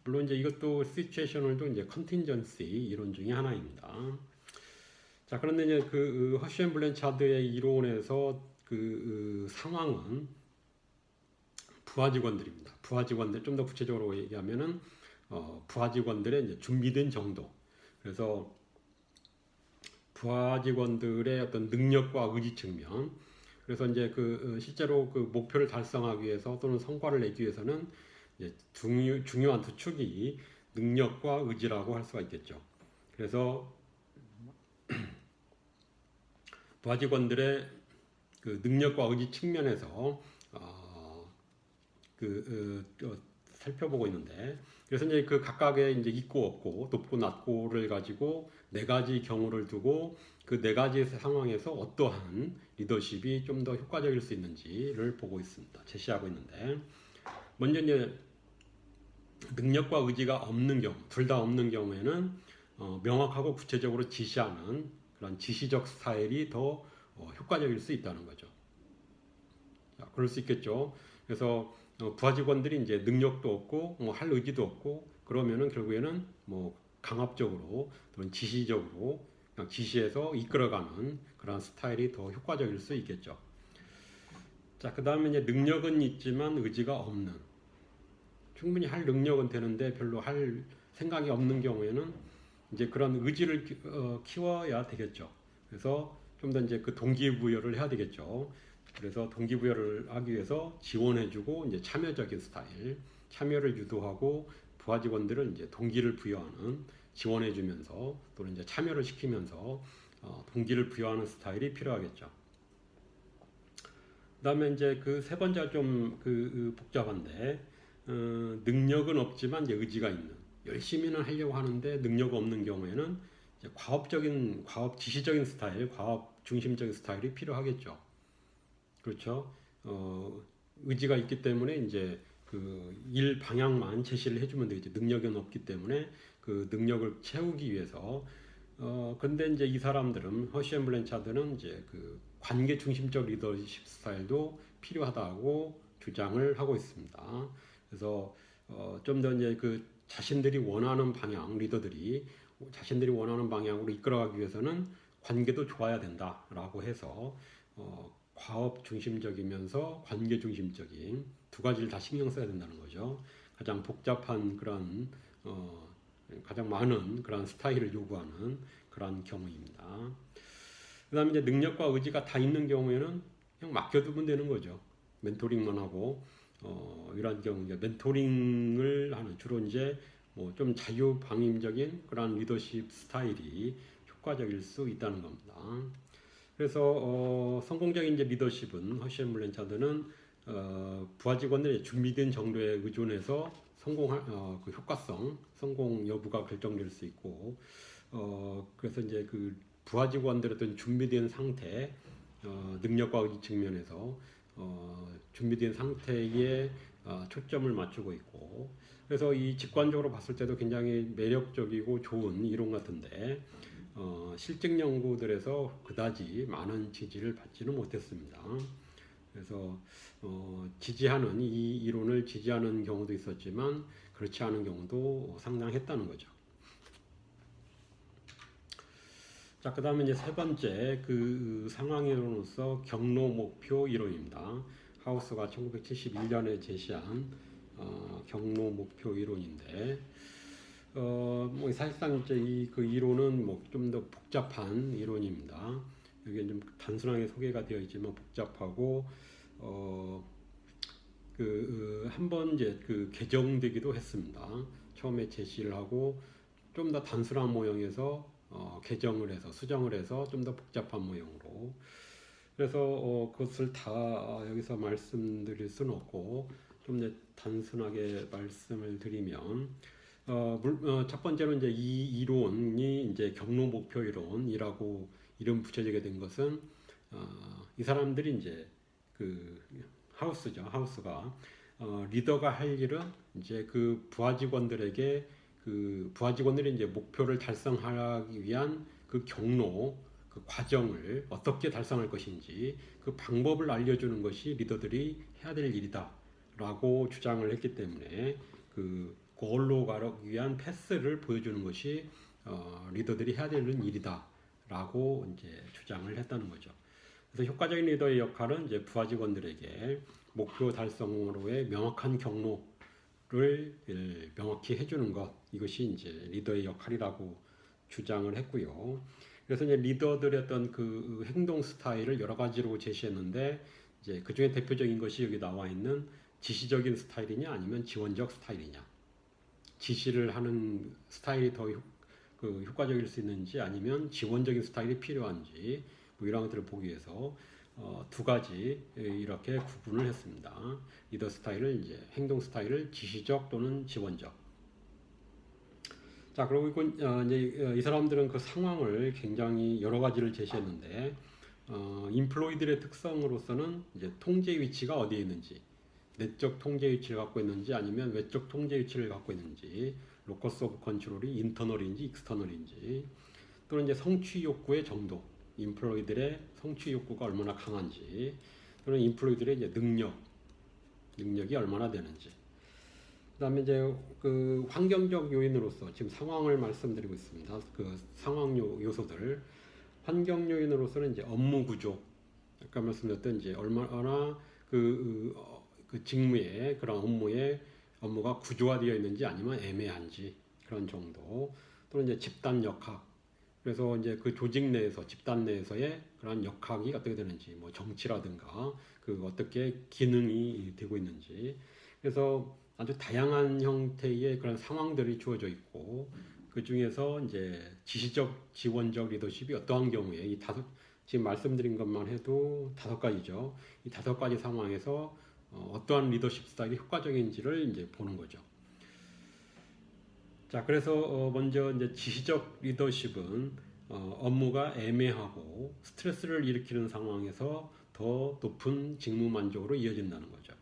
물론 이제 이것도 시츄에이셔널도 이제 컨텐전시 이론 중에 하나입니다. 자, 그런데 이제 허쉬 앤 블랜차드의 이론에서 상황은 부하 직원들입니다. 부하 직원들, 좀 더 구체적으로 얘기하면은 부하 직원들의 이제 준비된 정도. 그래서 부하 직원들의 어떤 능력과 의지 측면. 그래서 이제 실제로 그 목표를 달성하기 위해서 또는 성과를 내기 위해서는 이제 중요한 두 축이 능력과 의지라고 할 수가 있겠죠. 그래서 부하 직원들의 그 능력과 의지 측면에서 살펴보고 있는데, 그래서 이제 그 각각의 이제 있고 없고 높고 낮고를 가지고 네 가지 경우를 두고 그 네 가지 상황에서 어떠한 리더십이 좀 더 효과적일 수 있는지를 보고 있습니다. 제시하고 있는데, 먼저 이제 능력과 의지가 없는 경우, 둘 다 없는 경우에는 명확하고 구체적으로 지시하는 그런 지시적 스타일이 더 효과적일 수 있다는 거죠. 자, 그럴 수 있겠죠. 그래서 부하 직원들이 이제 능력도 없고 뭐 할 의지도 없고 그러면은 결국에는 뭐 강압적으로 또는 지시적으로 그냥 지시해서 이끌어가는 그런 스타일이 더 효과적일 수 있겠죠. 자, 그 다음에 이제 능력은 있지만 의지가 없는, 충분히 할 능력은 되는데 별로 할 생각이 없는 경우에는 이제 그런 의지를 키워야 되겠죠. 그래서 좀 더 이제 그 동기부여를 해야 되겠죠. 그래서 동기부여를 하기 위해서 지원해주고 이제 참여적인 스타일, 참여를 유도하고 부하 직원들은 이제 동기를 부여하는, 지원해주면서 또는 이제 참여를 시키면서 동기를 부여하는 스타일이 필요하겠죠. 그다음에 이제 그 세 번째가 좀 복잡한데, 능력은 없지만 이제 의지가 있는, 열심히는 하려고 하는데 능력 없는 경우에는 이제 과업 지시적인 스타일, 과업 중심적인 스타일이 필요하겠죠. 그렇죠. 의지가 있기 때문에 이제 그 일 방향만 제시를 해주면 되겠죠. 능력은 없기 때문에 그 능력을 채우기 위해서. 근데 이제 이 사람들은, 허쉬 앤 블랜차드는 이제 그 관계 중심적 리더십 스타일도 필요하다고 주장을 하고 있습니다. 그래서 좀 더 이제 그 자신들이 원하는 방향, 리더들이 자신들이 원하는 방향으로 이끌어가기 위해서는 관계도 좋아야 된다라고 해서 과업 중심적이면서 관계 중심적인 두 가지를 다 신경 써야 된다는 거죠. 가장 복잡한 그런 가장 많은 그런 스타일을 요구하는 그런 경우입니다. 그다음에 이제 능력과 의지가 다 있는 경우에는 그냥 맡겨두면 되는 거죠. 멘토링만 하고 이런 경우 이제 멘토링을 하는 주로 이제 뭐 좀 자유방임적인 그런 리더십 스타일이 효과적일 수 있다는 겁니다. 그래서 성공적인 이제 리더십은 허쉬 앤 블랜차드는 부하 직원들의 준비된 정도에 의존해서 성공할 그 효과성, 성공 여부가 결정될 수 있고 그래서 이제 그 부하 직원들의 어떤 준비된 상태, 능력과 의지 측면에서 준비된 상태에 초점을 맞추고 있고 그래서 이 직관적으로 봤을 때도 굉장히 매력적이고 좋은 이론 같은데 실증 연구들에서 그다지 많은 지지를 받지는 못했습니다. 그래서 지지하는 이 이론을 지지하는 경우도 있었지만 그렇지 않은 경우도 상당했다는 거죠. 자, 그다음에 이제 세 번째 그 상황 이론으로서 경로 목표 이론입니다. 하우스가 1971년에 제시한 경로 목표 이론인데 뭐 사실상 이제 이 그 이론은 뭐 좀 더 복잡한 이론입니다. 여기 좀 단순하게 소개가 되어 있지만 복잡하고 한 번 이제 그 개정되기도 했습니다. 처음에 제시를 하고 좀 더 단순한 모형에서 개정을 해서 수정을 해서 좀 더 복잡한 모형으로 그래서 그것을 다 여기서 말씀드릴 수는 없고 좀 이제 단순하게 말씀을 드리면 첫 번째로 이제 이 이론이 이제 경로 목표 이론이라고 이름 붙여지게 된 것은 이 사람들이 이제 그 하우스가 리더가 할 일은 이제 그 부하 직원들에게 그 부하 직원들이 이제 목표를 달성하기 위한 그 경로, 그 과정을 어떻게 달성할 것인지 그 방법을 알려주는 것이 리더들이 해야 될 일이다라고 주장을 했기 때문에 그 골로 가기 위한 패스를 보여주는 것이 리더들이 해야 되는 일이다라고 이제 주장을 했다는 거죠. 그래서 효과적인 리더의 역할은 이제 부하 직원들에게 목표 달성으로의 명확한 경로를 명확히 해주는 것 이것이 이제 리더의 역할이라고 주장을 했고요. 그래서 이제 리더들의 어떤 그 행동 스타일을 여러 가지로 제시했는데 이제 그 중에 대표적인 것이 여기 나와 있는 지시적인 스타일이냐 아니면 지원적 스타일이냐. 지시를 하는 스타일이 더 효과적일 수 있는지 아니면 지원적인 스타일이 필요한지 뭐 이런 것들을 보기 위해서 두 가지 이렇게 구분을 했습니다. 리더 스타일을 이제 행동 스타일을 지시적 또는 지원적. 자, 그리고 이제 이 사람들은 그 상황을 굉장히 여러 가지를 제시했는데 인플로이들의 특성으로서는 이제 통제 위치가 어디에 있는지, 내적 통제 위치를 갖고 있는지 아니면 외적 통제 위치를 갖고 있는지, 로커스 오브 컨트롤이 인터널인지 익스터널인지, 또는 이제 성취 욕구의 정도, 인플로이들의 성취 욕구가 얼마나 강한지, 또는 인플로이들의 이제 능력이 얼마나 되는지. 그다음에 이제 그 환경적 요인으로서 지금 상황을 말씀드리고 있습니다. 그 상황 요소들 환경 요인으로서는 이제 업무 구조, 아까 말씀드렸던 이제 얼마나 그 직무의 그런 업무가 구조화되어 있는지 아니면 애매한지 그런 정도, 또는 이제 집단 역학. 그래서 이제 그 조직 내에서 집단 내에서의 그런 역학이 어떻게 되는지, 뭐 정치라든가 그 어떻게 기능이 되고 있는지. 그래서 아주 다양한 형태의 그런 상황들이 주어져 있고 그 중에서 이제 지시적, 지원적 리더십이 어떠한 경우에 이 지금 말씀드린 것만 해도 5가지죠. 이 5가지 상황에서 어떠한 리더십 스타일이 효과적인지를 이제 보는 거죠. 자, 그래서 먼저 이제 지시적 리더십은 업무가 애매하고 스트레스를 일으키는 상황에서 더 높은 직무 만족으로 이어진다는 거죠.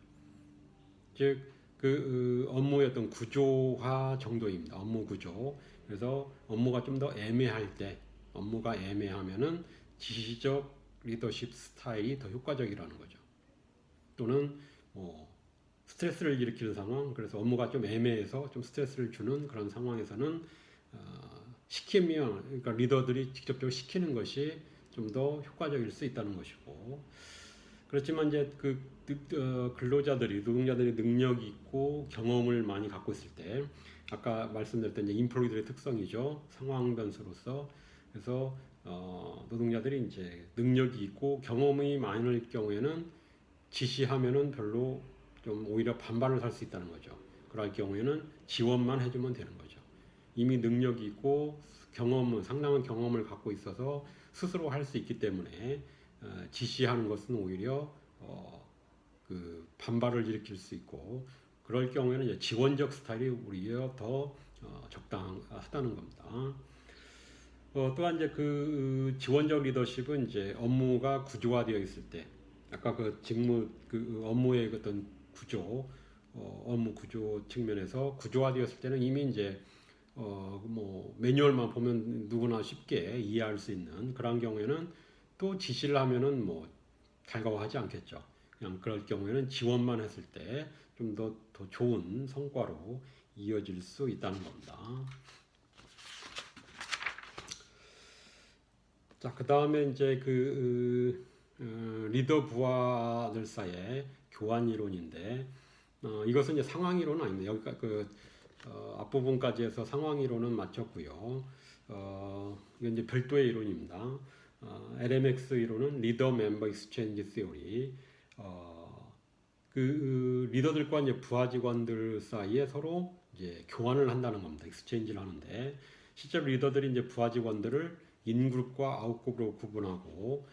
즉, 그 업무의 어떤 구조화 정도입니다. 업무 구조. 그래서 업무가 좀 더 애매할 때, 업무가 애매하면은 지시적 리더십 스타일이 더 효과적이라는 거죠. 또는 스트레스를 일으키는 상황, 그래서 업무가 좀 애매해서 좀 스트레스를 주는 그런 상황에서는 시키면, 그러니까 리더들이 직접적으로 시키는 것이 좀 더 효과적일 수 있다는 것이고, 그렇지만 이제 근로자들이 노동자들이 능력이 있고 경험을 많이 갖고 있을 때 아까 말씀드렸던 이제 인플로이들의 특성이죠. 상황 변수로서. 그래서 노동자들이 이제 능력이 있고 경험이 많을 경우에는 지시하면은 별로 좀 오히려 반발을 할 수 있다는 거죠. 그럴 경우에는 지원만 해주면 되는 거죠. 이미 능력이 있고 상당한 경험을 갖고 있어서 스스로 할 수 있기 때문에 지시하는 것은 오히려 그 반발을 일으킬 수 있고 그럴 경우에는 이제 지원적 스타일이 오히려 더 적당하다는 겁니다. 또한 이제 그 지원적 리더십은 이제 업무가 구조화되어 있을 때 아까 그 직무 그 업무의 어떤 구조 업무 구조 측면에서 구조화되었을 때는 이미 이제 뭐 매뉴얼만 보면 누구나 쉽게 이해할 수 있는 그런 경우에는 또 지시를 하면은 뭐 달가워하지 않겠죠. 그냥 그럴 경우에는 지원만 했을 때 좀 더 좋은 성과로 이어질 수 있다는 겁니다. 자, 그 다음에 이제 리더 부하들 사이의 교환 이론인데 이것은 이제 상황 이론은 아닙니다. 여기가 앞부분까지 해서 상황 이론은 마쳤고요. 이건 이제 별도의 이론입니다. LMX 이론은 리더 멤버 익스체인지 시어리. 리더들과 이제 부하 직원들 사이에 서로 이제 교환을 한다는 겁니다. 익스체인지를 하는데 실제로 리더들이 이제 부하 직원들을 인그룹과 아웃그룹으로 구분하고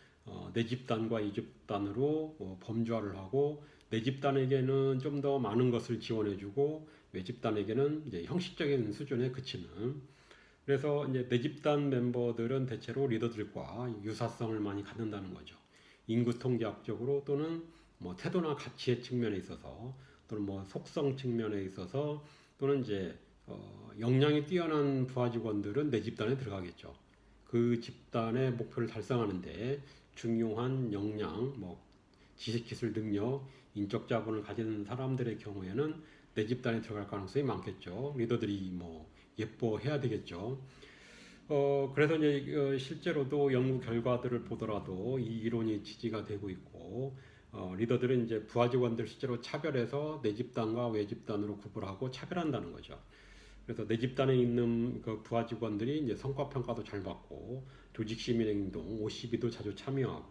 내 집단과 이 집단으로 범주화를 하고 내 집단에게는 좀 더 많은 것을 지원해주고 외 집단에게는 이제 형식적인 수준에 그치는 그래서 이제 내 집단 멤버들은 대체로 리더들과 유사성을 많이 갖는다는 거죠. 인구 통계학적으로 또는 뭐 태도나 가치의 측면에 있어서 또는 뭐 속성 측면에 있어서 또는 이제 역량이 뛰어난 부하 직원들은 내 집단에 들어가겠죠. 그 집단의 목표를 달성하는데 중요한 역량, 뭐 지식, 기술, 능력, 인적 자본을 가진 사람들의 경우에는 내 집단에 들어갈 가능성이 많겠죠. 리더들이 뭐 예뻐해야 되겠죠. 그래서 이제 실제로도 연구 결과들을 보더라도 이 이론이 지지가 되고 있고 리더들은 이제 부하 직원들 실제로 차별해서 내 집단과 외 집단으로 구분하고 차별한다는 거죠. 그래서 내 집단에 있는 그 부하 직원들이 이제 성과 평가도 잘 받고 조직 시민 행동, OCB도 자주 참여하고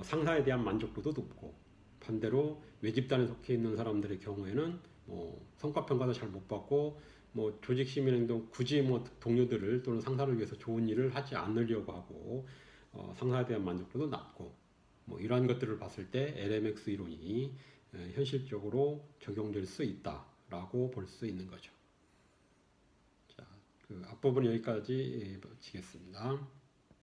상사에 대한 만족도도 높고 반대로 외 집단에 속해 있는 사람들의 경우에는 성과 평가도 잘 못 받고 뭐 조직 시민 행동 굳이 뭐 동료들을 또는 상사를 위해서 좋은 일을 하지 않으려고 하고 상사에 대한 만족도도 낮고 뭐 이러한 것들을 봤을 때 LMX 이론이 현실적으로 적용될 수 있다라고 볼 수 있는 거죠. 자, 그 앞부분 여기까지 마치겠습니다.